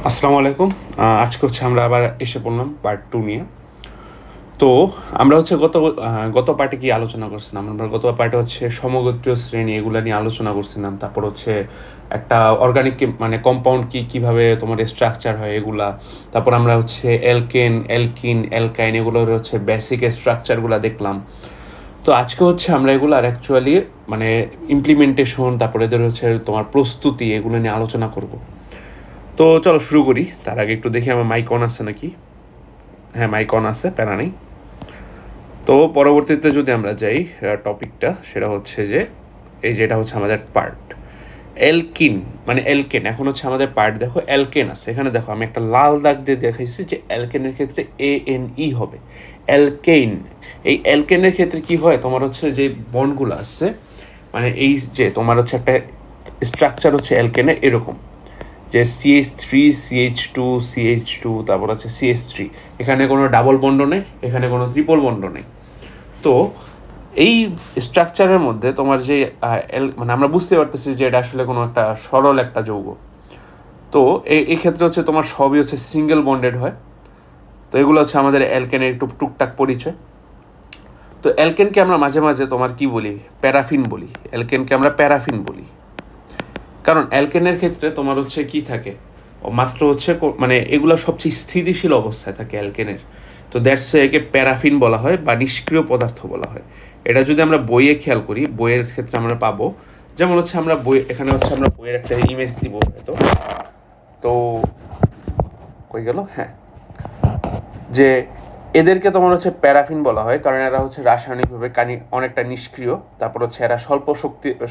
আসসালামু আলাইকুম। আজকে আমরা আবার এসে পড়লাম পার্ট 2 নিয়ে। তো আমরা গত পার্টে কি আলোচনা করছিলাম? আমরা গত পার্টে সমগোত্রীয় শ্রেণী এগুলা নিয়ে আলোচনা করছিলাম। তারপর একটা অর্গানিক মানে কম্পাউন্ড কিভাবে তোমার স্ট্রাকচার হয় এগুলা। তারপর আমরা অ্যালকেন, অ্যালকিন, অ্যালকাইন এগুলোর বেসিক স্ট্রাকচারগুলা দেখলাম। তো আজকে আমরা এগুলার অ্যাকচুয়ালি মানে ইমপ্লিমেন্টেশন, তারপর এদের তোমার প্রস্তুতি এগুলো নিয়ে আলোচনা করব। তো চলো শুরু করি। তার আগে একটু দেখি আমার মাইক অন আছে নাকি। হ্যাঁ, মাইক অন আছে, প্যারা নেই। তো পরবর্তীতে যদি আমরা যাই টপিকটা, সেটা যে এই যে এটা আমাদের পার্ট অ্যালকিন, মানে অ্যালকেন। এখন আমাদের পার্ট দেখো অ্যালকেন আছে এখানে। দেখো আমি একটা লাল দাগ দিয়ে দেখাইছি যে অ্যালকেনের ক্ষেত্রে ANE হবে অ্যালকেইন। এই অ্যালকেনের ক্ষেত্রে কি হয়, তোমার যে বন্ডগুলো আছে, মানে এই যে তোমার একটা স্ট্রাকচার অ্যালকেনের এরকম, যে CH3 CH2 CH2, তারপর CH3। এখানে কোনো ডাবল বন্ড নেই, এখানে কোনো ট্রিপল বন্ড নেই। তো এই স্ট্রাকচারের মধ্যে তোমার যে মানে আমরা বুঝতে পারতেছি যে এটা আসলে কোনো একটা সরল একটা যৌগ। তো এই ক্ষেত্রে তোমার সবই সিঙ্গেল বন্ডেড হয়। তো এগুলো আমাদের অ্যালকেনের একটু টুকটাক পরিচয়। তো অ্যালকেনকে আমরা মাঝে মাঝে তোমার কি বলি, প্যারাফিন বলি। অ্যালকেনকে আমরা প্যারাফিন বলি, কারণ অ্যালকেনের ক্ষেত্রে তোমার কি থাকে, মাত্র মানে এগুলো সবচেয়ে স্থিতিশীল অবস্থায় থাকে অ্যালকেনের। তো দ্যাটস একে প্যারাফিন বলা হয় বা নিষ্ক্রিয় পদার্থ বলা হয়। এটা যদি আমরা বইয়ে খেয়াল করি, বইয়ের ক্ষেত্রে আমরা পাবো, যেমন আমরা বই, এখানে আমরা বইয়ের একটা ইমেজ দিব হয়তো। তো কই গেল, হ্যাঁ, যে এদেরকে তোমার প্যারাফিন বলা হয়, কারণ এরা রাসায়নিকভাবে অনেকটা নিষ্ক্রিয়। তারপর এরা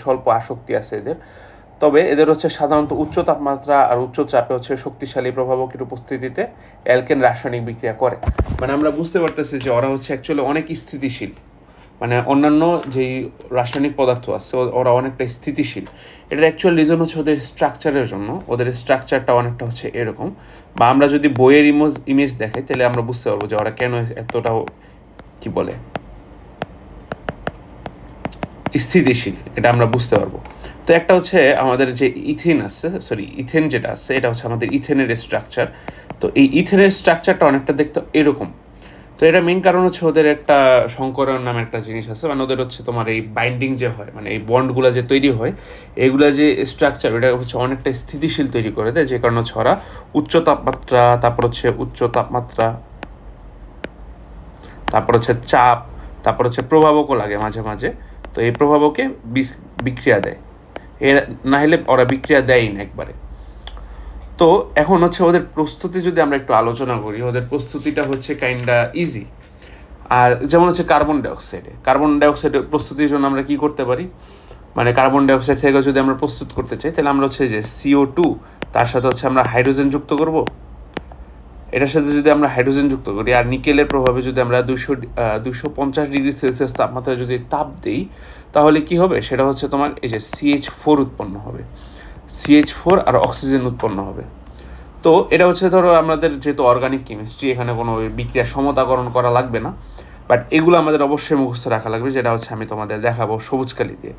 স্বল্প আসক্তি আছে এদের। তবে এদের সাধারণত উচ্চ তাপমাত্রা আর উচ্চ চাপে শক্তিশালী প্রভাবকের উপস্থিতিতে অ্যালকেন রাসায়নিক বিক্রিয়া করে। মানে আমরা বুঝতে পারতেছি যে ওরা অ্যাকচুয়ালি অনেক স্থিতিশীল। মানে অন্যান্য যেই রাসায়নিক পদার্থ আছে ওরা অনেকটা স্থিতিশীল। এটার অ্যাকচুয়াল রিজন ওদের স্ট্রাকচারের জন্য। ওদের স্ট্রাকচারটা অনেকটা এরকম, বা আমরা যদি বইয়ের ইমেজ দেখাই তাহলে আমরা বুঝতে পারবো যে ওরা কেন এতটাও কি বলে স্থিতিশীল, এটা আমরা বুঝতে পারবো। তো একটা আমাদের যে ইথেন যেটা আছে, এটা আমাদের ইথেনের স্ট্রাকচার। তো এই ইথেনের স্ট্রাকচারটা অনেকটা দেখতে এরকম। তো এটা মেইন কারণ ওদের একটা সংকরণ নামে একটা জিনিস আছে। মানে ওদের তোমার এই বাইন্ডিং যে হয়, মানে এই বন্ডগুলো যে তৈরি হয়, এগুলা যে স্ট্রাকচার, এটা অনেকটা স্থিতিশীল তৈরি করে দেয়। যে কারণে ওরা উচ্চ তাপমাত্রা, তারপর উচ্চ তাপমাত্রা, তারপর চাপ, তারপর প্রভাবকও লাগে মাঝে মাঝে। তো এই প্রভাবকে বিক্রিয়া দেয়। এর না হলে ওরা বিক্রিয়া দেয়ই না একবারে। তো এখন ওদের প্রস্তুতি যদি আমরা একটু আলোচনা করি, ওদের প্রস্তুতিটা কাইন্ডা ইজি। আর যেমন কার্বন ডাইঅক্সাইডের প্রস্তুতির জন্য আমরা কি করতে পারি, মানে কার্বন ডাইঅক্সাইড থেকে যদি আমরা প্রস্তুত করতে চাই, তাহলে আমরা যে CO2, তার সাথে আমরা হাইড্রোজেন যুক্ত করব। এটার সাথে যদি আমরা হাইড্রোজেন যুক্ত করি আর নিকেলের প্রভাবে যদি আমরা 250 ডিগ্রি সেলসিয়াস তাপমাত্রায় যদি তাপ দিই, তাহলে কি হবে, সেটা তোমার এই যে CH4 উৎপন্ন হবে। CH4 আর অক্সিজেন উৎপন্ন হবে। তো এটা ধরো আমাদের যেহেতু অর্গানিক কেমিস্ট্রি, এখানে কোনো বিক্রিয়া সমতাকরণ করা লাগবে না, বাট এগুলো আমাদের অবশ্যই মুখস্থ রাখা লাগবে। যেটা আমি তোমাদের দেখাবো সবুজ কালি দিয়ে।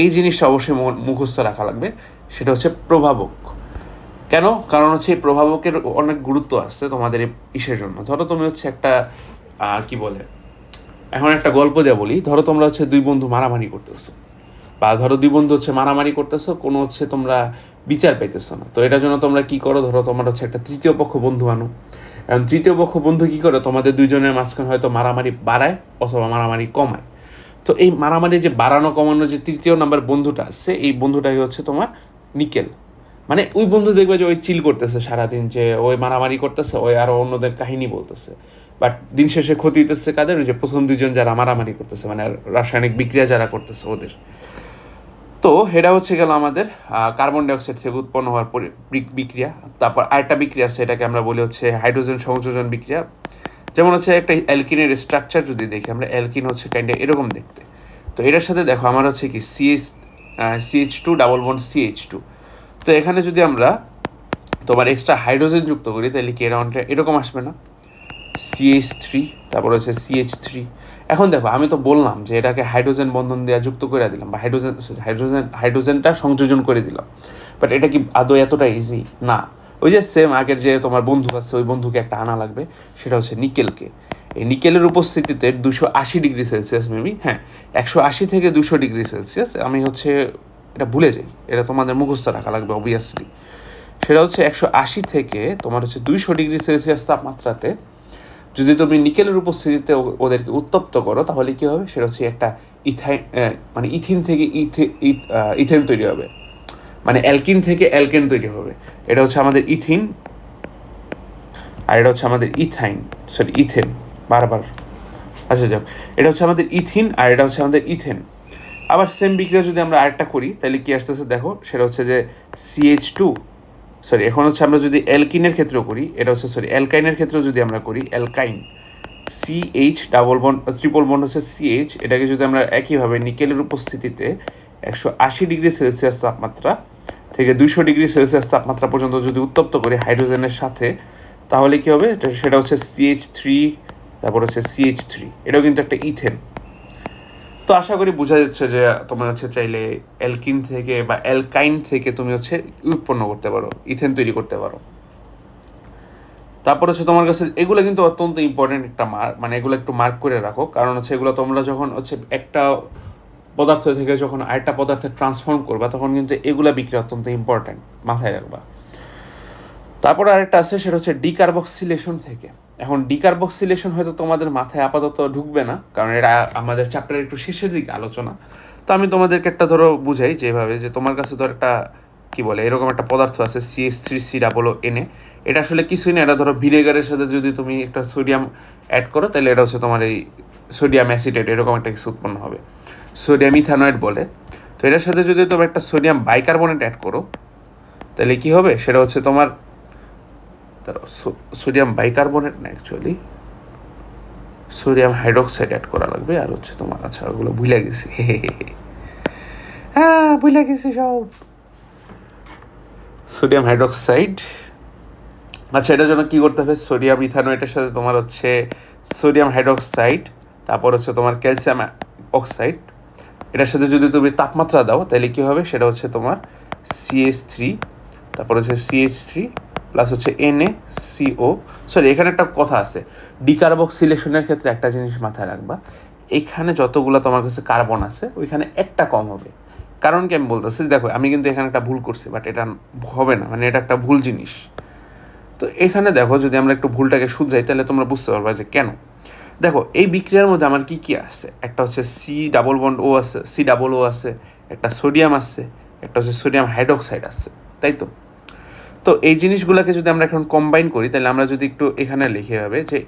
এই জিনিসটা অবশ্যই মুখস্থ রাখা লাগবে। সেটা প্রভাবক। কেন? কারণ এই প্রভাবকের অনেক গুরুত্ব আছে তোমাদের ইসের জন্য। ধরো তুমি একটা কি বলে, এখন একটা গল্প দিয়ে বলি। ধরো তোমরা দুই বন্ধু মারামারি করতেছো, বা ধরো দুই বন্ধু মারামারি করতেছো, কোনো তোমরা বিচার পাইতেছো না। তো এটার জন্য তোমরা কি করো, ধরো তোমার একটা তৃতীয় পক্ষ বন্ধু আনো। এখন তৃতীয় পক্ষ বন্ধু কি করে, তোমাদের দুইজনের মাঝখানে হয়তো মারামারি বাড়ায় অথবা মারামারি কমায়। তো এই মারামারি যে বাড়ানো কমানো যে তৃতীয় নাম্বার বন্ধুটা আছে, এই বন্ধুটাই তোমার নিকেল। মানে ওই বন্ধু দেখবে যে ওই চিল করতেছে সারাদিন, যে ওই মারামারি করতেছে, ওই আরো অন্যদের কাহিনী বলতেছে। বাট দিন শেষে ক্ষতি হইতেছে কাদের, ওই যে প্রথম দুইজন যারা মারামারি করতেছে, মানে রাসায়নিক বিক্রিয়া যারা করতেছে ওদের। তো এটা গেল আমাদের কার্বন ডাইঅক্সাইড থেকে উৎপন্ন হওয়ার বিক্রিয়া। তারপর আরেকটা বিক্রিয়া আছে, এটাকে আমরা বলি হাইড্রোজেন সংযোজন বিক্রিয়া। যেমন একটা অ্যালকিনের স্ট্রাকচার যদি দেখি আমরা, অ্যালকিন কাইন্ডা এরকম দেখতে। তো এটার সাথে দেখো আমার কি CH2 ডাবল বন্ড CH2। তো এখানে যদি আমরা তোমার এক্সট্রা হাইড্রোজেন যুক্ত করি, তাহলে কি এরকম আসবে না, CH3, তারপর CH3। এখন দেখো আমি তো বললাম যে এটাকে হাইড্রোজেন বন্ধন দেওয়া যুক্ত করে দিলাম, বা হাইড্রোজেনটা সংযোজন করে দিলাম। বাট এটা কি আদৌ এতটা ইজি না। ওই যে সেম আগের যে তোমার বন্ধু আছে ওই বন্ধুকে একটা আনা লাগবে, সেটা হচ্ছে নিকেলকে। এই নিকেলের উপস্থিতিতে 280°C মেবি, হ্যাঁ 180 থেকে 200°C, আমি হচ্ছে এটা ভুলে যাই, এটা তোমাদের মুখস্থ রাখা লাগবে অবভিয়াসলি। সেটা হচ্ছে 180 থেকে তোমার হচ্ছে 200°C তাপমাত্রাতে যদি তুমি নিকেলের উপস্থিতিতে ওদেরকে উত্তপ্ত করো, তাহলে কী হবে, সেটা হচ্ছে একটা মানে ইথিন থেকে ইথেন তৈরি হবে, মানে অ্যালকিন থেকে অ্যালকেন তৈরি হবে। এটা হচ্ছে আমাদের ইথিন, আর এটা হচ্ছে আমাদের ইথেন বারবার, আচ্ছা যাক, এটা হচ্ছে আমাদের ইথিন আর এটা হচ্ছে আমাদের ইথেন। আবার সেম বিক্রিয়া যদি আমরা আরেকটা করি তাহলে কি আসতেছে দেখো, সেটা হচ্ছে যে CH2, এখন হচ্ছে আমরা যদি অ্যালকিনের ক্ষেত্রেও করি, এটা হচ্ছে অ্যালকাইনের ক্ষেত্রেও যদি আমরা করি, অ্যালকাইন CH double bond triple bond হচ্ছে CH, এটাকে যদি আমরা একইভাবে নিকেলের উপস্থিতিতে 180°C তাপমাত্রা থেকে 200°C তাপমাত্রা পর্যন্ত যদি উত্তপ্ত করি হাইড্রোজেনের সাথে, তাহলে কী হবে, সেটা হচ্ছে CH3, তারপর হচ্ছে CH3, এটাও কিন্তু একটা ইথেন। তো আশা করি বোঝা যাচ্ছে যে তোমরা হচ্ছে চাইলে অ্যালকিন থেকে বা অ্যালকাইন থেকে তুমি হচ্ছে উৎপন্ন করতে পারো, ইথেন তৈরি করতে পারো। তারপর হচ্ছে তোমার কাছে এগুলো কিন্তু অত্যন্ত ইম্পর্টেন্ট একটা মানে এগুলো একটু মার্ক করে রাখো, কারণ হচ্ছে এগুলো তোমরা যখন হচ্ছে একটা পদার্থ থেকে যখন আরেকটা পদার্থে ট্রান্সফর্ম করবা, তখন কিন্তু এগুলা বিক্রি অত্যন্ত ইম্পর্টেন্ট, মাথায় রাখবা। তারপর আরেকটা আছে, সেটা হচ্ছে ডিকার্বক্সিলেশন থেকে। এখন ডিকার্বক্সিলেশন হয়তো তোমাদের মাথায় আপাতত ঢুকবে না, কারণ এটা আমাদের চ্যাপ্টারের একটু শেষের দিকে আলোচনা। তো আমি তোমাদেরকে একটা ধরো বুঝাই যেভাবে, যে তোমার কাছে ধরো একটা কী বলে এরকম একটা পদার্থ আছে CH3COO, এটা আসলে কিছুই না, এটা ধরো ভিনেগারের সাথে যদি তুমি একটা সোডিয়াম অ্যাড করো, তাহলে এটা হচ্ছে তোমার এই সোডিয়াম অ্যাসিটেট এরকম একটা কিছু উৎপন্ন হবে, সোডিয়াম ইথানয়েড বলে। তো এটার সাথে যদি তুমি একটা সোডিয়াম বাইকার্বনেট অ্যাড করো, তাহলে কী হবে, সেটা হচ্ছে তোমার সোডিয়াম বাইকার্বনেট না, অ্যাকচুয়ালি সোডিয়াম হাইড্রোক্সাইড অ্যাড করা লাগবে। আর হচ্ছে তোমার, আচ্ছা ওগুলো ভুলে গেছি, হ্যাঁ ভুলে গেছি সব, সোডিয়াম হাইড্রোক্সাইড। আচ্ছা এটার জন্য কী করতে হবে, সোডিয়াম ইথানোয়েটের সাথে তোমার হচ্ছে সোডিয়াম হাইড্রোক্সাইড, তারপর হচ্ছে তোমার ক্যালসিয়াম অক্সাইড, এটার সাথে যদি তুমি তাপমাত্রা দাও, তাহলে কী হবে, সেটা হচ্ছে তোমার CH3, তারপর হচ্ছে CH3 প্লাস হচ্ছে NaCO। এখানে একটা কথা আছে, ডিকার্বক্সিলেশনের ক্ষেত্রে একটা জিনিস মাথায় রাখবা, এখানে যতগুলো তোমার কাছে কার্বন আছে ওইখানে একটা কম হবে। কারণ কি আমি বলতেছি, দেখো আমি কিন্তু এখানে একটা ভুল করছি, বাট এটা হবে না, মানে এটা একটা ভুল জিনিস। তো এখানে দেখো যদি আমরা একটু ভুলটাকে শুধরাই, তাহলে তোমরা বুঝতে পারবা যে কেন। দেখো এই বিক্রিয়ার মধ্যে আমার কী কী আছে, একটা হচ্ছে C+O আছে, COO আছে, একটা সোডিয়াম আছে, একটা হচ্ছে সোডিয়াম হাইড্রোক্সাইড আছে, তাই তো। তো এই জিনিসগুলোকে যদি আমরা এখন কম্বাইন করি, তাহলে আমরা যদি একটু এখানে লিখে হবে যে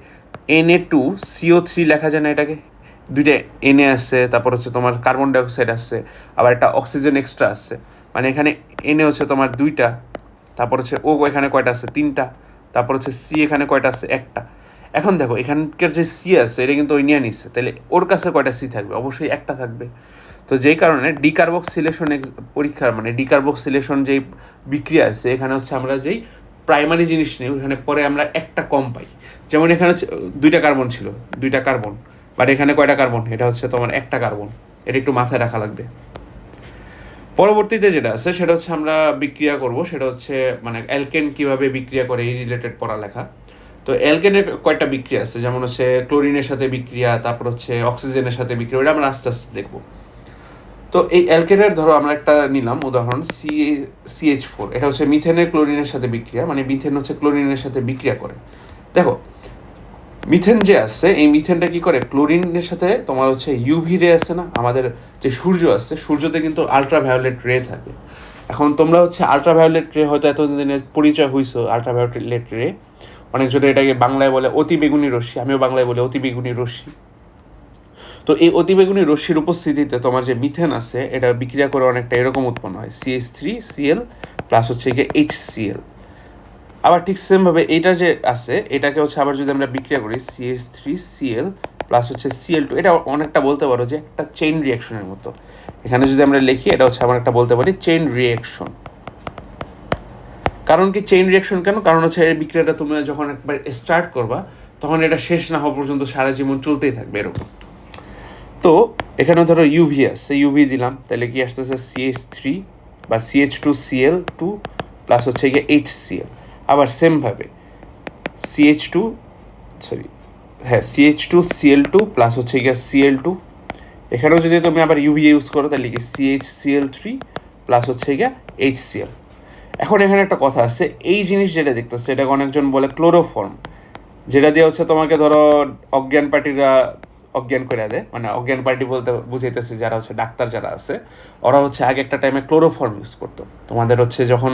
Na2CO3 লেখা যায় না, এটাকে দুইটা Na আছে, তারপর হচ্ছে তোমার কার্বন ডাইঅক্সাইড আছে, আবার একটা অক্সিজেন এক্সট্রা আছে, মানে এখানে Na হচ্ছে তোমার 2টা, তারপর হচ্ছে O এখানে কয়টা আছে 3টা, তারপর হচ্ছে C এখানে কয়টা আছে 1টা। এখন দেখো এখানকার যে C আছে এটা কিন্তু ওই নিয়ে নিচ্ছে, তাহলে ওর কাছে কয়টা C থাকবে, অবশ্যই একটা থাকবে। তো যেই কারণে ডিকার্বক্সিলেশন পরীক্ষার মানে ডিকার্বক্সিলেশন যেই বিক্রিয়া আছে, এখানে হচ্ছে আমরা যেই প্রাইমারি জিনিস নিই ওখানে পরে আমরা একটা কম পাই। যেমন এখানে হচ্ছে 2টা কার্বন ছিল, 2টা কার্বন, বাট এখানে কয়টা কার্বন, এটা হচ্ছে তোমার একটা কার্বন, এটা একটু মাথায় রাখা লাগবে। পরবর্তীতে যেটা আছে সেটা হচ্ছে আমরা বিক্রিয়া করব, সেটা হচ্ছে মানে অ্যালকেন কীভাবে বিক্রিয়া করে এই রিলেটেড পড়ালেখা। তো অ্যালকেনের কয়টা বিক্রিয়া আছে, যেমন হচ্ছে ক্লোরিনের সাথে বিক্রিয়া, তারপর হচ্ছে অক্সিজেনের সাথে বিক্রিয়া, ওটা আমরা আস্তে আস্তে দেখবো। তো এই অ্যালকেনের ধরো আমরা একটা নিলাম উদাহরণ CH4, এটা হচ্ছে মিথেনের ক্লোরিনের সাথে বিক্রিয়া, মানে মিথেন হচ্ছে ক্লোরিনের সাথে বিক্রিয়া করে। দেখো মিথেন যে আছে, এই মিথেনটা কি করে, ক্লোরিনের সাথে তোমার হচ্ছে ইউভি রে আছে না, আমাদের যে সূর্য আছে, সূর্যতে কিন্তু আলট্রাভায়োলেট রে থাকে। এখন তোমরা হচ্ছে আলট্রাভায়োলেট রে হয়তো এতদিনে পরিচয় হইছো, আলট্রাভায়োলেট রে অনেকজনে এটাকে বাংলায় বলে অতিবেগুনি রশ্মি, আমিও বাংলায় বলি অতিবেগুনি রশ্মি। তো এই অতিবেগুনি রশ্মির উপস্থিতিতে তোমার যে মিথেন আছে এটা বিক্রিয়া করে অনেকটা এরকম উৎপন্ন হয়, CH3Cl প্লাস হচ্ছে গিয়ে HCl। আবার ঠিক সেমভাবে এইটা যে আছে এটাকে হচ্ছে আবার যদি আমরা বিক্রিয়া করি CH3Cl প্লাস হচ্ছে Cl2, এটা অনেকটা বলতে পারো যে একটা চেইন রিয়াকশনের মতো। এখানে যদি আমরা লিখি এটা হচ্ছে আবার একটা বলতে পারি চেইন রিয়াকশন। কারণ কি চেইন রিয়াকশন কেন, কারণ হচ্ছে এই বিক্রিয়াটা তুমি যখন একবার স্টার্ট করবা তখন এটা শেষ না হওয়া পর্যন্ত সারা জীবন চলতেই থাকবে এরকম। তো এখানে ধরো ইউভি আছে, ইউভি দিলাম, তাহলে কি আসতেছে CH3 বা CH2Cl2 প্লাস হচ্ছে গিয়ে HCl। আবার সেমভাবে CH2 CH2Cl2 প্লাস হচ্ছে গিয়ে Cl2, এখানেও যদি তুমি আবার UVA ইউজ করো তাহলে কি CHCl3 প্লাস হচ্ছে গিয়ে HCl। এখন এখানে একটা কথা আছে, এই জিনিস যেটা দেখতেছে এটাকে অনেকজন বলে ক্লোরোফর্ম, যেটা দিয়ে হচ্ছে তোমাকে ধরো অজ্ঞান পার্টিরা অজ্ঞান করে দেয়, মানে অজ্ঞান পার্টি বলতে বুঝাইতেছে যারা হচ্ছে ডাক্তার যারা আছে, ওরা হচ্ছে আগে একটা টাইমে ক্লোরোফর্ম ইউজ করতো। তোমাদের হচ্ছে যখন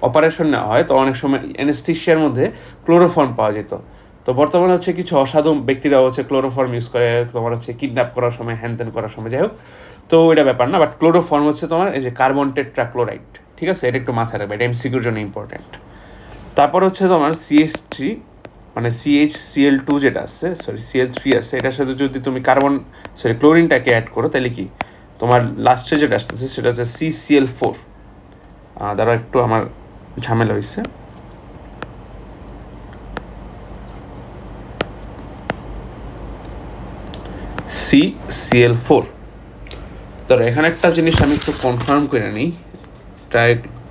অপারেশন নেওয়া হয় তো অনেক সময় অ্যানেস্থেশিয়ার মধ্যে ক্লোরোফর্ম পাওয়া যেত। তো বর্তমানে হচ্ছে কিছু অসাধু ব্যক্তিরা হচ্ছে ক্লোরোফর্ম ইউজ করে তোমার হচ্ছে কিডন্যাপ করার সময়, হ্যানত্যান করার সময়, যাই হোক। তো এটা ব্যাপার না, বাট ক্লোরোফর্ম হচ্ছে তোমার এই যে কার্বন টেট্রাক্লোরাইড, ঠিক আছে, এটা একটু মাথায় রাখবে, এটা MCQর জন্য ইম্পর্টেন্ট। তারপর হচ্ছে তোমার CH3 মানে CHCl2 যেটা আছে, Cl3 আছে, এটার সাথে যদি তুমি ক্লোরিনটাকে অ্যাড করো তাহলে কি তোমার লাস্টে যেটা আসতেছে সেটা হচ্ছে CCl4। দ্বারা একটু আমার ঝামেলা হয়েছে, CCl4। ধরো এখানে একটা জিনিস আমি একটু কনফার্ম করে নিই,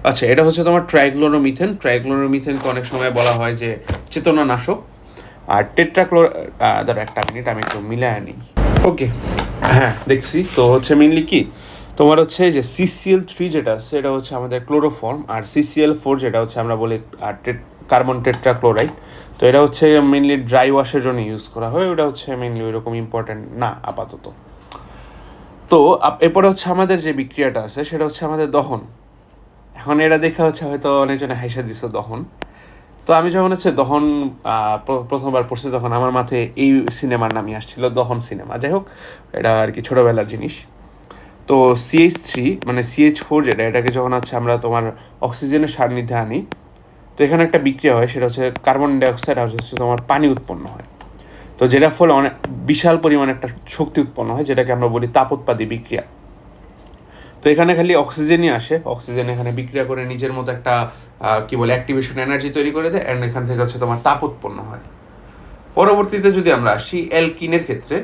আচ্ছা এটা হচ্ছে তোমার ট্রাইক্লোরোমিথেন। ট্রাইক্লোরোমিথেনকে অনেক সময় বলা হয় যে চেতনানাশক। আর ধরো একটা মিনিট আমি একটু মিলায় নিই। ওকে, হ্যাঁ দেখছি। তো হচ্ছে মেনলি কি তোমার হচ্ছে যে CCl3 যেটা আছে এটা হচ্ছে আমাদের ক্লোরোফর্ম, আর CCl4 যেটা হচ্ছে আমরা বলি কার্বন টেট্রাক্লোরাইড। তো এটা হচ্ছে মেনলি ড্রাই ওয়াশের জন্য ইউজ করা হয়, ওটা হচ্ছে মেনলি ওইরকম ইম্পর্টেন্ট না আপাতত। তো এরপরে হচ্ছে আমাদের যে বিক্রিয়াটা আছে সেটা হচ্ছে আমাদের দহন। এখন এটা দেখা হচ্ছে হয়তো অনেকজনে হাইসা দিচ্ছে দহন। তো আমি যখন হচ্ছে দহন প্রথমবার পড়ছি তখন আমার মাথায় এই সিনেমার নামই আসছিল, দহন সিনেমা। যাই হোক, এটা আর কি ছোটোবেলার জিনিস। তো CH3 মানে CH4 যেটা, এটাকে যখন হচ্ছে আমরা তোমার অক্সিজেনের সান্নিধ্যে আনি, তো এখানে একটা বিক্রিয়া হয়, সেটা হচ্ছে কার্বন ডাইঅক্সাইড আর হচ্ছে তোমার পানি উৎপন্ন হয়। তো যেটার ফলে অনেক বিশাল পরিমাণে একটা শক্তি উৎপন্ন হয়, যেটাকে আমরা বলি তাপোৎপাদী বিক্রিয়া। তো এখানে খালি অক্সিজেনই আসে, অক্সিজেন এখানে বিক্রিয়া করে নিজের মতো একটা অ্যাক্টিভেশন এনার্জি তৈরি করে দেয়, অ্যান্ড এখান থেকে হচ্ছে তোমার তাপ উৎপন্ন হয়। পরবর্তীতে যদি আমরা আসি অ্যালকিনের ক্ষেত্রে,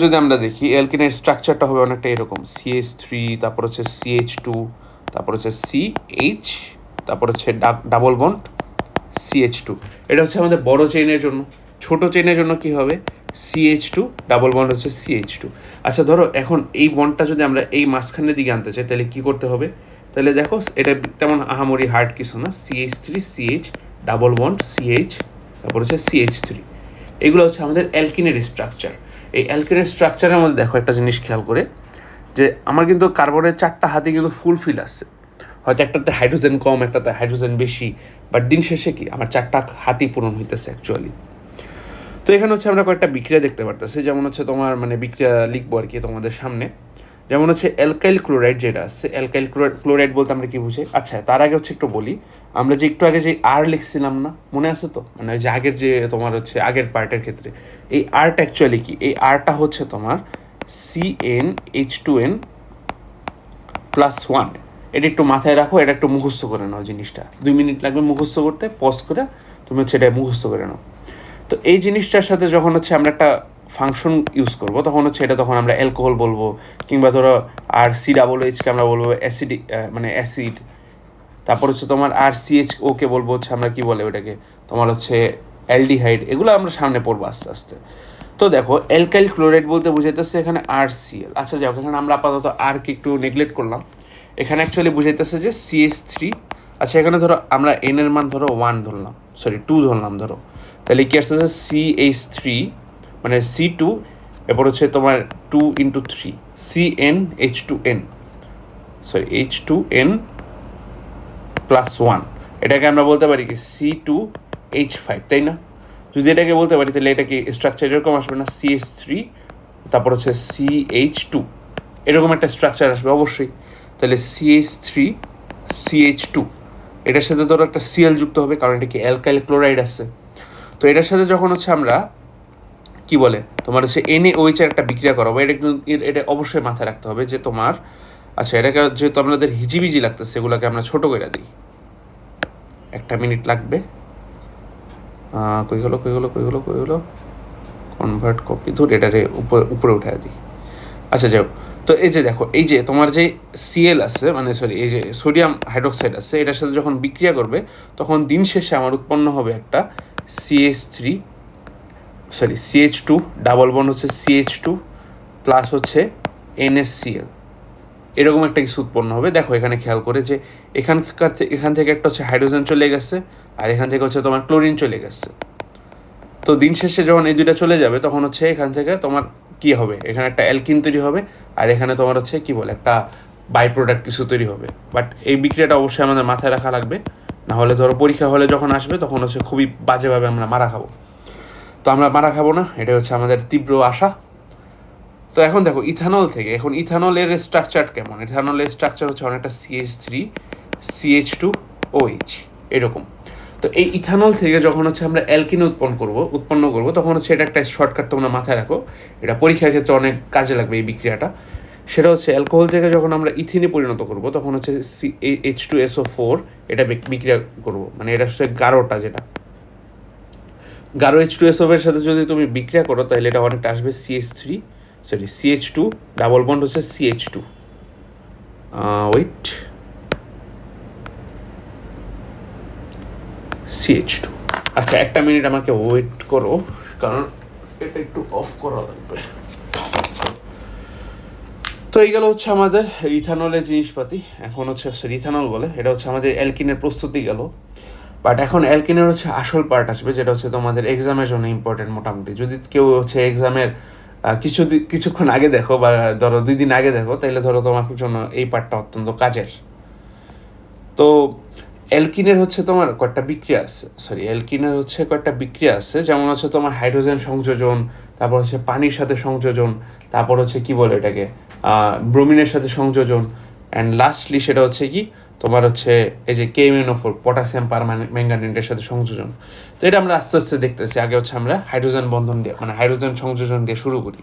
যদি আমরা দেখি অ্যালকিনের স্ট্রাকচারটা হবে অনেকটা এরকম, CH3, তারপর হচ্ছে CH2, তারপর হচ্ছে CH, তারপর হচ্ছে ডাবল বন্ড CH2। এটা হচ্ছে আমাদের বড় চেইনের জন্য। ছোট চেইনের জন্য কি হবে, CH2 ডাবল বন্ড হচ্ছে CH2। আচ্ছা ধরো এখন এই বন্ডটা যদি আমরা এই মাঝখানের দিকে আনতে চাই তাহলে কি করতে হবে, তাহলে দেখো এটা তেমন আহামরি হার্ড কিছু না, CH3 CH double bond CH, তারপর হচ্ছে CH3। এগুলো হচ্ছে আমাদের অ্যালকিনের স্ট্রাকচার। এই অ্যালকিনের স্ট্রাকচারের মধ্যে দেখো একটা জিনিস খেয়াল করে, যে আমার কিন্তু কার্বনের 4টা হাতে কিন্তু ফুলফিল আছে, হয়তো একটাতে হাইড্রোজেন কম, একটাতে হাইড্রোজেন বেশি, বাট দিন শেষে কি আমার 4টা হাতই পূরণ হইতেছে অ্যাকচুয়ালি। তো এখানে হচ্ছে আমরা কয়েকটা বিক্রিয়া দেখতে পারতেছি, যেমন হচ্ছে তোমার মানে বিক্রিয়া লিখবো আর কি তোমাদের সামনে। যেমন হচ্ছে অ্যালকাইল ক্লোরাইড যেটা আছে, অ্যালকাইল ক্লোরাইড বলতে আমরা কি বুঝি, আচ্ছা তার আগে হচ্ছে একটু বলি, আমরা যে একটু আগে যে আর লিখছিলাম না, মনে আছে তো, মানে ওই যে আগের যে তোমার হচ্ছে আগের পার্টের ক্ষেত্রে, এই আরটা অ্যাকচুয়ালি কি, এই আরটা হচ্ছে তোমার CnH2n +1। এটা একটু মাথায় রাখো, এটা একটু মুখস্থ করে নাও, জিনিসটা 2 মিনিট লাগবে মুখস্থ করতে, পজ করে তুমি হচ্ছে এটা মুখস্থ করে নাও। তো এই জিনিসটার সাথে যখন হচ্ছে আমরা একটা ফাংশন ইউজ করবো তখন হচ্ছে এটা তখন আমরা অ্যালকোহল বলবো, কিংবা ধরো RCOOHকে আমরা বলবো অ্যাসিড, মানে অ্যাসিড। তারপর হচ্ছে তোমার RCHOকে বলবো হচ্ছে আমরা কি বলে ওটাকে তোমার হচ্ছে অ্যালডিহাইড। এগুলো আমরা সামনে পড়বো আস্তে আস্তে। তো দেখো অ্যালকাইল ক্লোরাইড বলতে বুঝাইতেছে এখানে RCl। আচ্ছা যাও, এখানে আমরা আপাতত আরকে একটু নেগলেক্ট করলাম, এখানে অ্যাকচুয়ালি বুঝাইতেছে যে CH3। আচ্ছা এখানে ধরো আমরা N এর মান ধরো 1 ধরলাম, 2 ধরলাম ধরো, তাহলে কি আসতেছে CH3 মানে C2, এরপর হচ্ছে তোমার 2 × 3 CnH2n H2n +1। এটাকে আমরা বলতে পারি কি C2H5, তাই না? যদি এটাকে বলতে পারি তাহলে এটা কি স্ট্রাকচার এরকম আসবে না, CH3 তারপর হচ্ছে CH2, এরকম একটা স্ট্রাকচার আসবে অবশ্যই। তাহলে CH3 CH2, এটার সাথে ধরো একটা Cl যুক্ত হবে, কারণ এটা কি অ্যালকাইল ক্লোরাইড আছে। তো এটার সাথে যখন হচ্ছে আমরা কি বলে তোমার হচ্ছে NaOH এর একটা বিক্রিয়া করাবো, এটা অবশ্যই মাথায় রাখতে হবে যে তোমার, আচ্ছা এটাকে যেহেতু আপনাদের হিজিবিজি লাগতেছে এগুলোকে আমরা ছোট করে দিই, 1 মিনিট লাগবে। কই হলো কনভার্ট কপি, ধর এটারে উপরে উঠায় দিই। আচ্ছা যাও, তো এই যে দেখো, এই যে তোমার যে সিএল আছে, মানে সরি, এই যে সোডিয়াম হাইড্রোক্সাইড আছে, এটার সাথে যখন বিক্রিয়া করবে তখন দিন শেষে আমার উৎপন্ন হবে একটা CH3, sorry CH2, double bond হচ্ছে CH2 প্লাস হচ্ছে NaCl, এরকম একটা কিছু উৎপন্ন হবে। দেখো এখানে খেয়াল করে যে এখান থেকে একটা হচ্ছে হাইড্রোজেন চলে গেছে, আর এখান থেকে হচ্ছে তোমার ক্লোরিন চলে গেছে। তো দিন শেষে যখন এই দুইটা চলে যাবে তখন হচ্ছে এখান থেকে তোমার কি হবে, এখানে একটা অ্যালকিন তৈরি হবে, আর এখানে তোমার হচ্ছে কি বলে একটা বাই প্রোডাক্ট কিছু তৈরি হবে। বাট এই বিক্রিয়াটা অবশ্যই আমাদের মাথায় রাখা লাগবে, না হলে ধরো পরীক্ষা হলে যখন আসবে তখন হচ্ছে খুবই বাজেভাবে আমরা মারা খাবো। তো আমরা মারা খাবো না, এটা হচ্ছে আমাদের তীব্র আশা। তো এখন দেখো ইথানল থেকে, এখন ইথানলের স্ট্রাকচার কেমন, ইথানলের স্ট্রাকচার হচ্ছে অনেকটা CH3 CH2OH এরকম। তো এই ইথানল থেকে যখন হচ্ছে আমরা অ্যালকিন উৎপন্ন করব তখন হচ্ছে এটা একটা শর্টকাট তোমরা মাথায় রাখো, এটা পরীক্ষার ক্ষেত্রে অনেক কাজে লাগবে এই বিক্রিয়াটা। সেটা হচ্ছে অ্যালকোহল থেকে যখন আমরা ইথিনে পরিণত করব তখন হচ্ছে H2SO4 এটা বিক্রিয়া করব, মানে এটা হচ্ছে গাঢ়টা, যেটা গাঢ় H2SO4 এর সাথে যদি তুমি বিক্রিয়া করো তাহলে এটা অনেকটা আসবে CH2, ডাবল বন্ড হচ্ছে CH2, ওয়েট, CH2। আচ্ছা একটা মিনিট আমাকে ওয়েট করো, কারণ এটা একটু অফ করা লাগবে। তো এই গেল হচ্ছে আমাদের ইথানলের জিনিসপাতি। এখন হচ্ছে ইথানল বলে, এটা হচ্ছে আমাদের অ্যালকিনের প্রস্তুতি গেল। বাট এখন অ্যালকিনের হচ্ছে আসল পার্ট আসবে, যেটা হচ্ছে তোমাদের এক্সামের জন্য ইম্পর্টেন্ট। মোটামুটি যদি কেউ হচ্ছে এক্সামের কিছুক্ষণ আগে দেখো, বা ধরো 2 দিন আগে দেখো, তাহলে ধরো তোমার জন্য এই পার্টটা অত্যন্ত কাজের। তো অ্যালকিনের হচ্ছে তোমার কয়েকটা বিক্রিয়া আছে, যেমন হচ্ছে তোমার হাইড্রোজেন সংযোজন, তারপর হচ্ছে পানির সাথে সংযোজন, তারপর হচ্ছে কি বলে এটাকে ব্রোমিনের সাথে সংযোজন, অ্যান্ড লাস্টলি সেটা হচ্ছে কি তোমার হচ্ছে এই যে KMnO4 পটাশিয়াম পারম্যাঙ্গানেটের সাথে সংযোজন। তো এটা আমরা আস্তে আস্তে দেখতেছি। আগে হচ্ছে আমরা হাইড্রোজেন সংযোজন দিয়ে শুরু করি।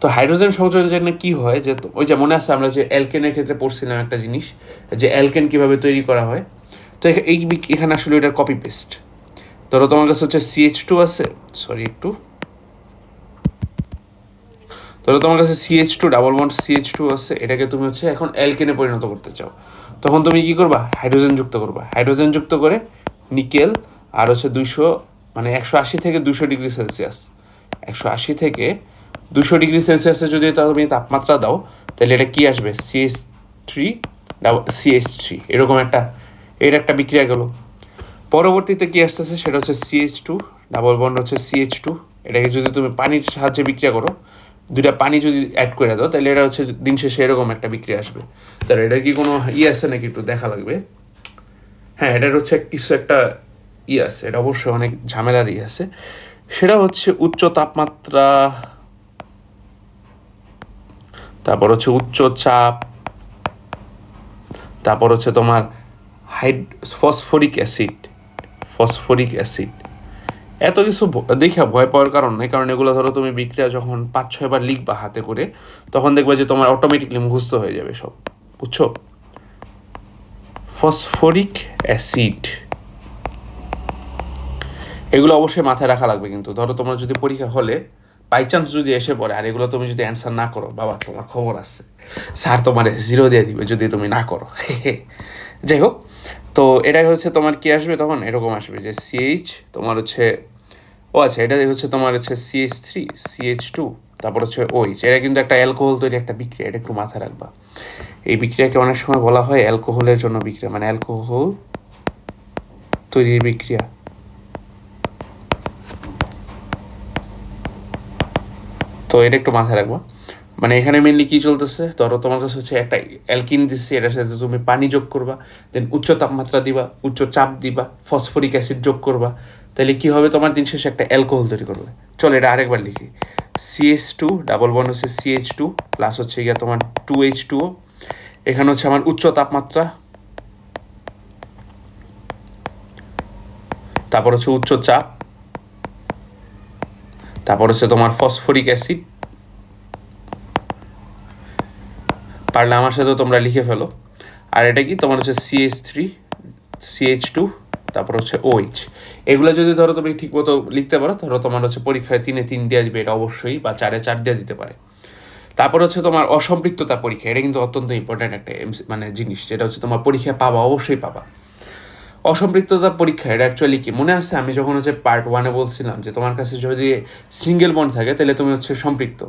তো হাইড্রোজেন সংযোজনে কি হয়, যে ওই যে মনে আছে আমরা যে অ্যালকেনের ক্ষেত্রে পড়ছিলাম একটা জিনিস, যে অ্যালকেন কীভাবে তৈরি করা হয়। তো এখানে আসলে এটার কপি পেস্ট। ধরো তোমার কাছে হচ্ছে CH2 ডাবল বন্ড CH2 আছে, এটাকে তুমি হচ্ছে এখন অ্যালকেনে পরিণত করতে চাও, তখন তুমি কি করবা, হাইড্রোজেন যুক্ত করে নিকেল আর হচ্ছে 180 থেকে 200 ডিগ্রি সেলসিয়াস, 180 থেকে 200 ডিগ্রি সেলসিয়াসে যদি তুমি তাপমাত্রা দাও তাহলে এটা কি আসবে, CH3 এরকম একটা বিক্রিয়া গেল। পরবর্তীতে কি আসতেছে, সেটা হচ্ছে CH2 ডাবল বন্ড হচ্ছে CH2, এটাকে যদি তুমি পানির সাহায্যে বিক্রিয়া করো, 2টা পানি যদি অ্যাড করে দাও তাহলে এটা হচ্ছে দিন শেষে এরকম একটা বিক্রিয়া আসবে। তাহলে এটা কি কোনো আছে নাকি, একটু দেখা লাগবে। হ্যাঁ, এটার হচ্ছে কিছু একটা আছে, এটা অবশ্যই অনেক ঝামেলার আছে। সেটা হচ্ছে উচ্চ তাপমাত্রা, তারপর হচ্ছে উচ্চ চাপ, তারপর হচ্ছে তোমার ফসফরিক অ্যাসিড। এত কিছু দেখে ভয় পাওয়ার কারণ নেই, কারণ এগুলো ধরো তুমি বিক্রিয়া যখন 5-6 বার লিখবা হাতে করে, তখন দেখবা যে তোমার অটোমেটিকলি মুখস্থ হয়ে যাবে সব, বুঝছো। ফসফরিক অ্যাসিড, এগুলো অবশ্যই মাথায় রাখা লাগবে। কিন্তু ধরো তোমার যদি পরীক্ষা হলে বাই চান্স যদি এসে পড়ে আর এগুলো তুমি যদি অ্যান্সার না করো, বাবা তোমার খবর আছে, স্যার তোমার 0 দিয়ে দিবে যদি তুমি না করো। যাই হোক, তো এটাই হচ্ছে তোমার কি আসবে, তখন এরকম আসবে যে তোমার হচ্ছে এটাই হচ্ছে তোমার হচ্ছে CH3 CH2 তারপর হচ্ছে OH। এটা কিন্তু একটা অ্যালকোহল তৈরি একটা বিক্রিয়া, এটা একটু মাথায় রাখবা। এই বিক্রিয়াকে অনেক সময় বলা হয় অ্যালকোহলের জন্য বিক্রিয়া, মানে অ্যালকোহল তৈরির বিক্রিয়া। তো এটা একটু মাথায় রাখবা। মানে এখানে মেনলি কী চলতেছে, ধরো তোমার কাছে হচ্ছে একটা অ্যালকিন দিচ্ছে, এটার সাথে তুমি পানি যোগ করবা, দেন উচ্চ তাপমাত্রা দিবা, উচ্চ চাপ দিবা, ফসফরিক অ্যাসিড যোগ করবা, তাহলে কী হবে, তোমার দিন শেষে একটা অ্যালকোহল তৈরি করবে। চলো এটা আরেকবার লিখি, CH2 ডাবল বন্ড হচ্ছে CH2 প্লাস হচ্ছে গিয়ে তোমার 2H2O, এখানে হচ্ছে আমার উচ্চ তাপমাত্রা, তারপর হচ্ছে উচ্চ চাপ, তারপর হচ্ছে তোমার ফসফরিক অ্যাসিড। পারলে আমার সাথে তোমরা লিখে ফেলো। আর এটা কি তোমার হচ্ছে CH3 CH2 তারপর হচ্ছে OH। এগুলো যদি ধরো তুমি ঠিকমতো লিখতে পারো, ধরো তোমার হচ্ছে পরীক্ষায় 3-3 দিয়ে দিবে এটা অবশ্যই, বা 4-4 দিয়ে দিতে পারে। তারপর হচ্ছে তোমার অসম্পৃক্ততা পরীক্ষা, এটা কিন্তু অত্যন্ত ইম্পর্ট্যান্ট একটা মানে জিনিস, যেটা হচ্ছে তোমার পরীক্ষা পাবা, অবশ্যই পাবা। অসম্পৃক্ততা পরীক্ষা এটা অ্যাকচুয়ালি কি, মনে আছে আমি যখন হচ্ছে পার্ট 1-এ বলছিলাম যে তোমার কাছে যদি সিঙ্গেল বন্ড থাকে তাহলে তুমি হচ্ছে সম্পৃক্ত,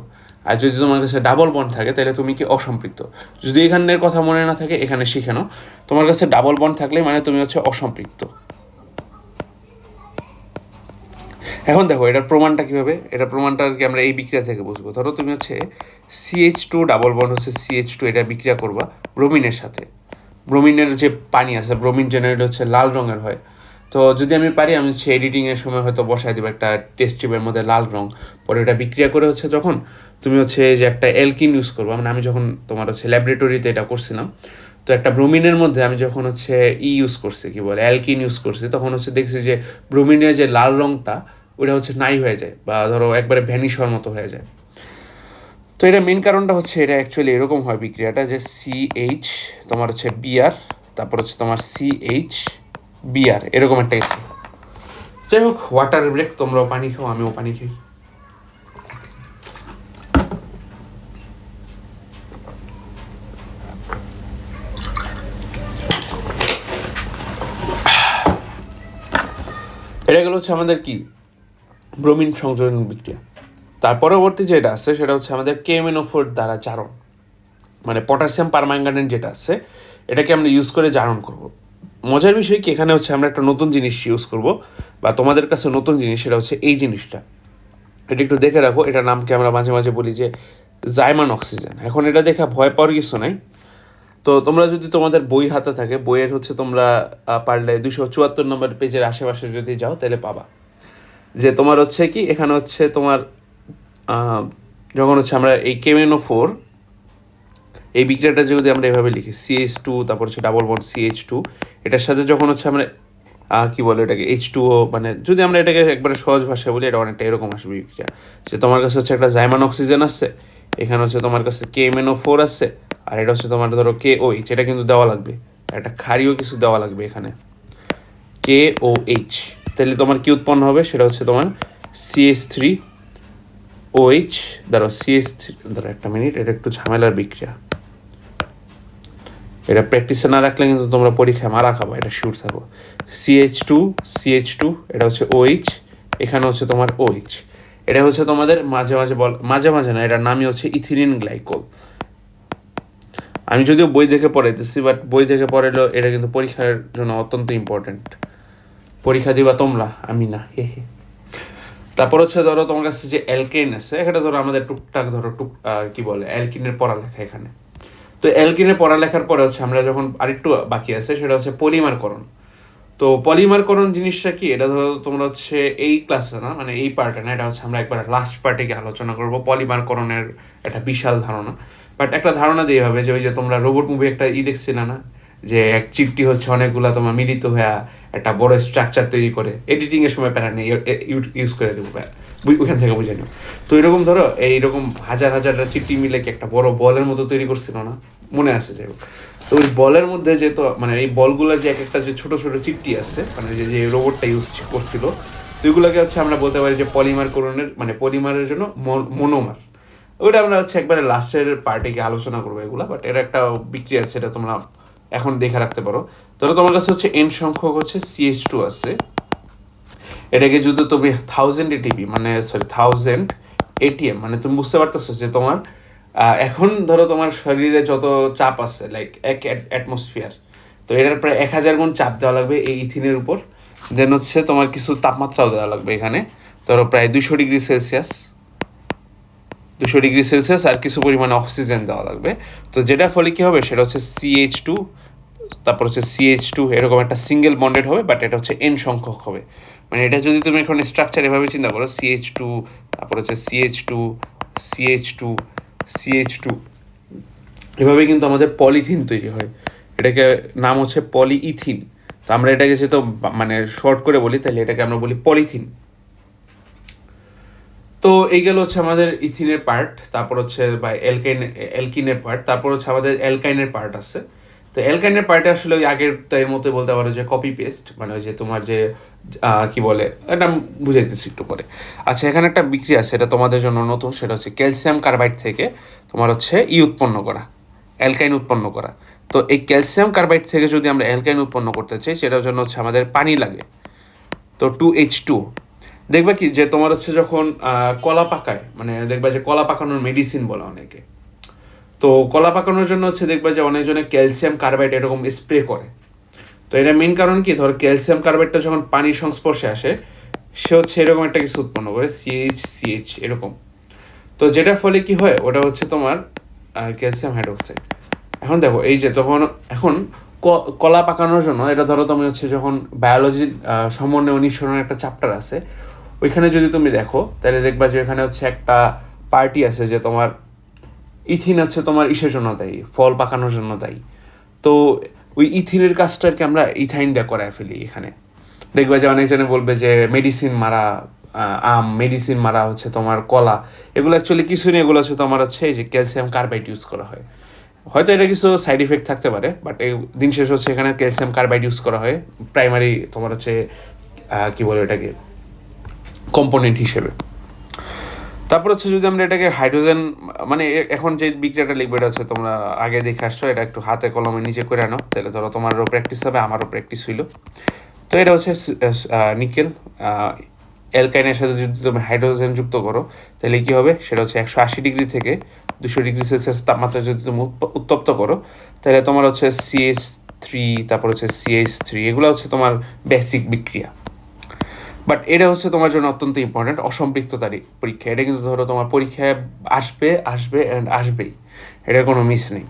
আর যদি তোমার কাছে ডাবল বন্ড থাকে তাহলে তুমি কি অসম্পৃক্ত। যদি এখানের কথা মনে না থাকে এখানে শিখে নাও, তোমার কাছে ডাবল বন্ড থাকলে মানে তুমি হচ্ছে অসম্পৃক্ত। এখন দেখো এটার প্রমাণটা কীভাবে, এটার প্রমাণটা আর কি আমরা এই বিক্রিয়া থেকে বুঝবো। ধরো তুমি হচ্ছে CH2 ডাবল বন্ড হচ্ছে CH2, এটা বিক্রিয়া করবা ব্রোমিনের সাথে। ব্রোমিনের যে পানি আছে, ব্রোমিন জেনারেট হচ্ছে লাল রঙের হয়। তো যদি আমি পারি আমি হচ্ছে এডিটিংয়ের সময় হয়তো বসাই দেবো একটা টেস্ট টিউবের মধ্যে লাল রঙ, পরে এটা বিক্রিয়া করে হচ্ছে যখন তুমি হচ্ছে যে একটা অ্যালকিন ইউজ করবো, মানে আমি যখন তোমার হচ্ছে ল্যাবরেটরিতে এটা করছিলাম, তো একটা ব্রোমিনের মধ্যে আমি যখন হচ্ছে ইউজ করছি, কি বলে অ্যালকিন ইউজ করছি, তখন হচ্ছে দেখছি যে ব্রোমিনের যে লাল রঙটা ওটা হচ্ছে নাই হয়ে যায়, বা ধরো একবারে ভ্যানিশ হওয়ার মতো হয়ে যায়। তো এটা মেন কারণটা হচ্ছে এটা অ্যাকচুয়ালি এরকম হয় বিক্রিয়াটা, যে CH তোমার হচ্ছে বিআর, তারপর হচ্ছে তোমার CH বিআর, এরকম একটা কিছু। যাই হোক, ওয়াটার ব্রেক, তোমরাও পানি খাও, আমিও পানি খাই। এটা গেলো হচ্ছে আমাদের কি ব্রোমিন সংযোজন বিক্রিয়া। তার পরবর্তী যেটা আছে সেটা হচ্ছে আমাদের KMnO4 দ্বারা জারণ, মানে পটাশিয়াম পারম্যাঙ্গানেট যেটা আছে এটাকে আমরা ইউজ করে জারণ করব। মজার বিষয় কি, এখানে হচ্ছে আমরা একটা নতুন জিনিস ইউজ করব, বা তোমাদের কাছে নতুন জিনিস, সেটা হচ্ছে এই জিনিসটা। এটা একটু দেখে রাখো, এটার নামকে আমরা মাঝে মাঝে বলি যে জাইমান অক্সিজেন। এখন এটা দেখা ভয় পাওয়ার কিছু নাই। তো তোমরা যদি তোমাদের বই হাতে থাকে, বইয়ের হচ্ছে তোমরা পারলে 274 নম্বর পেজের আশেপাশে যদি যাও তাহলে পাবা যে তোমার হচ্ছে কি, এখানে হচ্ছে তোমার যখন হচ্ছে আমরা এই KMnO4 এই বিক্রিয়াটা যদি আমরা এভাবে লিখি CH2, তারপর হচ্ছে ডাবল বন্ড CH2, এটার সাথে যখন হচ্ছে আমরা কি বলে এটাকে H2O, মানে যদি আমরা এটাকে একবারে সহজ ভাষায় বলি, এটা অনেকটা এরকম আসবে বিক্রিয়া, যে তোমার কাছে হচ্ছে একটা জাইমান অক্সিজেন আছে, এখানে হচ্ছে তোমার কাছে KMnO4 আছে, আর এটা হচ্ছে তোমার ধরো KOH, এটা কিন্তু দেওয়া লাগবে, একটা ক্ষারীয় কিছু দেওয়া লাগবে এখানে KOH, তাহলে তোমার কি উৎপন্ন হবে, সেটা হচ্ছে তোমার CH3OH, ধরো CH3, ধরো একটা মিনিট, এটা একটু ঝামেলার বিক্রিয়া, এটা প্র্যাকটিসে না রাখলে কিন্তু তোমরা পরীক্ষায় মারা খাবা, এটা শিওর থাকো। CH2, এটা হচ্ছে OH, এখানে হচ্ছে তোমার OH, এটা হচ্ছে তোমাদের মাঝে মাঝে মাঝে মাঝে না, এটার নামই হচ্ছে ইথিলিন গ্লাইকল। আমি যদিও বই দেখে পড়াইতেছি, বাট বই দেখে পড়াইলেও এটা কিন্তু পরীক্ষার জন্য অত্যন্ত ইম্পর্টেন্ট। পরীক্ষা দিবা তোমরা, আমি না, হে হে। তারপর হচ্ছে ধরো তোমার কাছে যে অ্যালকেন আছে, এখানে ধরো আমাদের টুকটাক ধরো কি বলে অ্যালকিনের পড়ালেখা এখানে। তো অ্যালকিনের পড়ালেখার পরে হচ্ছে আমরা যখন আরেকটু বাকি আছে সেটা হচ্ছে পলিমারকরণ। তো পলিমারকরণ জিনিসটা কি, এটা ধরো তোমরা হচ্ছে এই ক্লাসে না, মানে এই পার্টে না, এটা হচ্ছে আমরা একবার লাস্ট পার্টে গিয়ে আলোচনা করবো পলিমারকরণের একটা বিশাল ধারণা। বাট একটা ধারণা দিয়ে হবে যে ওই যে তোমরা রোবট মুভি একটা দেখছিলে না, যে এক চিপটি হচ্ছে অনেকগুলা তোমার মিলিত হয়ে একটা বড় স্ট্রাকচার তৈরি করে, এডিটিংয়ের সময় প্যারা নেই, ইউজ করে দেবো, ওইখান থেকে বুঝে নিও। তো এরকম ধরো এইরকম হাজার হাজার চিপটি মিলে কি একটা বড় বলের মতো তৈরি করছিল না, মনে আছে যাই হোক। তো ওই বলের মধ্যে যে তো মানে এই বলগুলো যে এক একটা যে ছোটো ছোটো চিপটি আছে, মানে যে রোবটটা ইউজ করছিল, তো এগুলোকে হচ্ছে আমরা বলতে পারি যে পলিমারকরণের, মানে পলিমারের জন্য মনোমার। ওইটা আমরা হচ্ছে একবারে লাস্টের পার্টে গিয়ে আলোচনা করবো এগুলা, বাট এটা একটা বিক্রিয়া আছে, এটা তোমরা এখন দেখে রাখতে পারো। ধরো তোমার কাছে হচ্ছে N সংখ্যক হচ্ছে CH2 আছে, এটাকে যদি তুমি 1000 ATP, মানে সরি 1000 ATM, মানে তুমি বুঝতে পারতেছো যে তোমার এখন ধরো তোমার শরীরে যত চাপ আছে লাইক 1 অ্যাটমসফিয়ার, তো এটার প্রায় 1000 গুণ চাপ দেওয়া লাগবে এই ইথিনের উপর। দেন হচ্ছে তোমার কিছু তাপমাত্রাও দেওয়া লাগবে এখানে, ধরো প্রায় 200 ডিগ্রি সেলসিয়াস, 200 ডিগ্রি সেলসিয়াস, আর কিছু পরিমাণে অক্সিজেন দেওয়া লাগবে। তো যেটার ফলে কী হবে সেটা হচ্ছে CH2, তারপর হচ্ছে CH2 এরকম একটা সিঙ্গেল বন্ডেড হবে, বাট এটা হচ্ছে N সংখ্যক হবে। মানে এটা যদি তুমি এখন স্ট্রাকচার এভাবে চিন্তা করো, CH2, তারপর হচ্ছে CH2, CH2, CH2, এভাবে কিন্তু আমাদের পলিথিন তৈরি হয়। এটাকে নাম হচ্ছে পলিইথিন। তো আমরা এটাকে যেহেতু মানে শর্ট করে বলি, তাহলে এটাকে আমরা বলি পলিথিন। তো এই গেল হচ্ছে আমাদের ইথিনের পার্ট, তারপর হচ্ছে বা অ্যালকিনের পার্ট, তারপর হচ্ছে আমাদের অ্যালকাইনের পার্ট আছে, তো অ্যালকাইনের পার্টে আসলে ওই আগেরটার মতোই বলতে পারো যে কপি পেস্ট, মানে ওই যে তোমার যে কি বলে এটা আমি বুঝাইতেছি একটু পরে। আচ্ছা, এখানে একটা বিক্রিয়া আছে, এটা তোমাদের জন্য নতুন, সেটা হচ্ছে ক্যালসিয়াম কার্বাইড থেকে তোমার হচ্ছে উৎপন্ন করা, অ্যালকাইন উৎপন্ন করা। তো এই ক্যালসিয়াম কার্বাইড থেকে যদি আমরা অ্যালকাইন উৎপন্ন করতে চাই, সেটার জন্য হচ্ছে আমাদের পানি লাগে। তো 2H2 দেখবা কি যে তোমার হচ্ছে যখন কলা পাকায়, মানে দেখবা যে কলা পাকানোর মেডিসিন বলে অনেকে, তো কলা পাকানোর জন্য হচ্ছে দেখবা যে অনেকজনে ক্যালসিয়াম কার্বাইড এরকম স্প্রে করে। তো এটা মেন কারণ কি, ধর ক্যালসিয়াম কার্বাইডটা যখন পানির সংস্পর্শে আসে, সে হচ্ছে এরকম একটা কিছু উৎপন্ন করে, CH এরকম। তো যেটার ফলে কি হয়, ওটা হচ্ছে তোমার ক্যালসিয়াম হাইড্রোক্সাইড। এখন দেখো এই যে তখন এখন কলা পাকানোর জন্য, এটা ধরো তুমি হচ্ছে যখন বায়োলজির সমন্বয় নিঃসরণের একটা চ্যাপ্টার আছে, ওইখানে যদি তুমি দেখো তাহলে দেখবা যে এখানে হচ্ছে একটা পার্টি আছে যে তোমার ইথিন হচ্ছে তোমার ইসের জন্য দায়ী, ফল পাকানোর জন্য দায়ী। তো ওই ইথিনের কাজটাকে আমরা ইথাইন দিয়ে করায় ফেলি এখানে। দেখবা যে অনেকজনে বলবে যে মেডিসিন মারা আম, মেডিসিন মারা হচ্ছে তোমার কলা, এগুলো অ্যাকচুয়ালি কিছু নেই, এগুলো হচ্ছে তোমার হচ্ছে এই যে ক্যালসিয়াম কার্বাইড ইউজ করা হয়। হয়তো এটা কিছু সাইড ইফেক্ট থাকতে পারে, বাট এই দিন শেষ হচ্ছে এখানে ক্যালসিয়াম কার্বাইড ইউজ করা হয় প্রাইমারি তোমার হচ্ছে কি বলে এটাকে কম্পোনেন্ট হিসেবে। তারপর হচ্ছে যদি আমরা এটাকে হাইড্রোজেন, মানে এখন যে বিক্রিয়াটা লিখবে এটা হচ্ছে তোমরা আগে দেখে আসছো, এটা একটু হাতে কলমে নিচে করে আনো, তাহলে ধরো তোমারও প্র্যাকটিস হবে, আমারও প্র্যাকটিস হইলো। তো এটা হচ্ছে নিকেল অ্যালকাইনের সাথে যদি তুমি হাইড্রোজেন যুক্ত করো, তাহলে কী হবে, সেটা হচ্ছে 180 ডিগ্রি থেকে 200 ডিগ্রি সেলসিয়াস তাপমাত্রা যদি তুমি উত্তপ্ত করো, তাহলে তোমার হচ্ছে CH3, তারপর হচ্ছে CH3, এগুলো হচ্ছে তোমার বেসিক বিক্রিয়া। বাট এটা হচ্ছে তোমার জন্য অত্যন্ত ইম্পর্ট্যান্ট, অসম্পৃক্ততারই পরীক্ষা। এটা কিন্তু ধরো তোমার পরীক্ষায় আসবে অ্যান্ড আসবেই, এটার কোনো মিস নেই।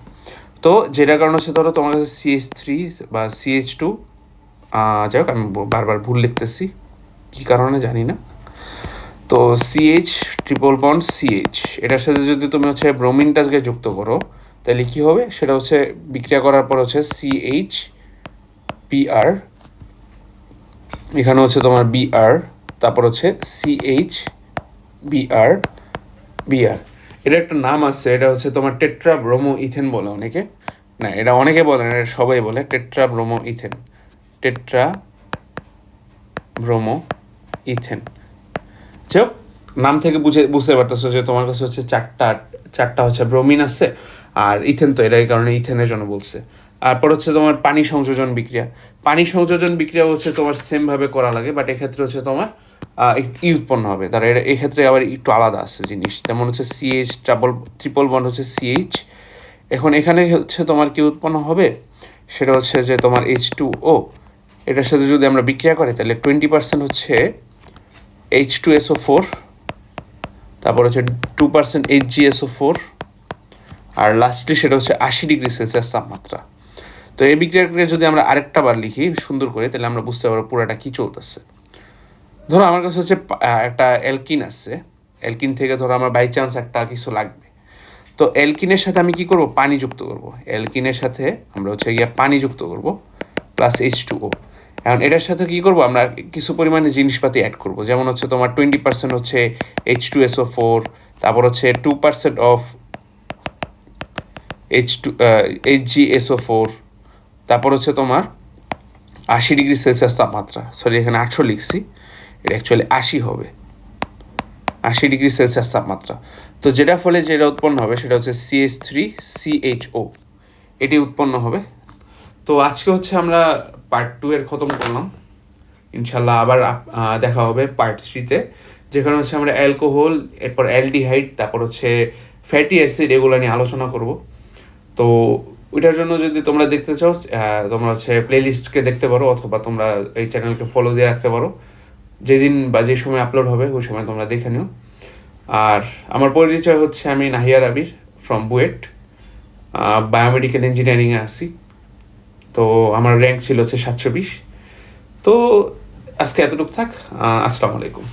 তো যেটার কারণ হচ্ছে ধরো তোমার কাছে CH3 বা CH2, যাই হোক আমি বারবার ভুল লিখতেছি, কী কারণে জানি না। তো CH ট্রিপল বন্ড CH, এটার সাথে যদি তুমি হচ্ছে ব্রোমিনটাকে যুক্ত করো, তাহলে কী হবে, সেটা হচ্ছে বিক্রিয়া করার পর হচ্ছে CH এখানে হচ্ছে তোমার Br, তারপর হচ্ছে CH Br। এটা একটা নাম আছে, এটা হচ্ছে তোমার টেট্রা ব্রোমো ইথেন বলে অনেকে, না এটা অনেকে বলে না, এটা সবাই বলে tetrabromoethane, tetrabromoethane. যাই নাম থেকে বুঝতে পারতেছো যে তোমার কাছে হচ্ছে চারটা হচ্ছে ব্রোমিন আছে, আর ইথেন তো এটা এই কারণে ইথেনের জন্য বলছে। তারপর হচ্ছে তোমার পানি সংযোজন বিক্রিয়া হচ্ছে তোমার সেমভাবে করা লাগে, বাট এক্ষেত্রে হচ্ছে তোমার উৎপন্ন হবে, তারা এটা এক্ষেত্রে আবার একটু আলাদা আছে জিনিস। যেমন হচ্ছে ট্রিপল বন্ড হচ্ছে CH, এখন এখানে হচ্ছে তোমার কি উৎপন্ন হবে, সেটা হচ্ছে যে তোমার H2O, এটার সাথে যদি আমরা বিক্রিয়া করি তাহলে 20% হচ্ছে H2SO4, তারপর হচ্ছে 2% HgSO4, আর লাস্টলি সেটা হচ্ছে 80 ডিগ্রি সেলসিয়াস তাপমাত্রা। তো এই বিক্রিয়াকে যদি আমরা আরেকটা বার লিখি সুন্দর করে, তাহলে আমরা বুঝতে পারবো পুরোটা কী চলতেছে। ধরো আমার কাছে হচ্ছে একটা অ্যালকিন আছে, অ্যালকিন থেকে ধরো আমার বাই চান্স একটা কিছু লাগবে, তো অ্যালকিনের সাথে আমি কি করব, পানি যুক্ত করব। অ্যালকিনের সাথে আমরা হচ্ছে পানি যুক্ত করব প্লাস H2O। এখন এটার সাথে কী করবো, আমরা কিছু পরিমাণে জিনিসপাতি অ্যাড করব, যেমন হচ্ছে তোমার 20% হচ্ছে H2SO4, তারপর হচ্ছে 2% অফ HgSO4, তারপর হচ্ছে তোমার 80 ডিগ্রি সেলসিয়াস তাপমাত্রা, সরি এখানে 800 লিখছি, এটা অ্যাকচুয়ালি 80 হবে, 80 ডিগ্রি সেলসিয়াস তাপমাত্রা। তো যেটা ফলে যেটা উৎপন্ন হবে সেটা হচ্ছে CH3CHO, এটি উৎপন্ন হবে। তো আজকে হচ্ছে আমরা পার্ট 2 এর খতম করলাম, ইনশাল্লাহ আবার দেখা হবে পার্ট 3-তে, যেখানে হচ্ছে আমরা অ্যালকোহল, এরপর অ্যালডিহাইড, তারপর হচ্ছে ফ্যাটি অ্যাসিড, এগুলো নিয়ে আলোচনা করব। তো ওইটার জন্য যদি তোমরা দেখতে চাও, তোমরা হচ্ছে প্লেলিস্টকে দেখতে পারো, অথবা তোমরা এই চ্যানেলকে ফলো দিয়ে রাখতে পারো, যেদিন বা যে সময় আপলোড হবে ওই সময় তোমরা দেখে নিও। আর আমার পরিচয় হচ্ছে, আমি নাহিয়ার আবির ফ্রম বুয়েট, বায়োমেডিক্যাল ইঞ্জিনিয়ারিংয়ে আসি। তো আমার র্যাঙ্ক ছিল হচ্ছে 720। তো আজকে এতটুকু থাক, আসসালামু আলাইকুম।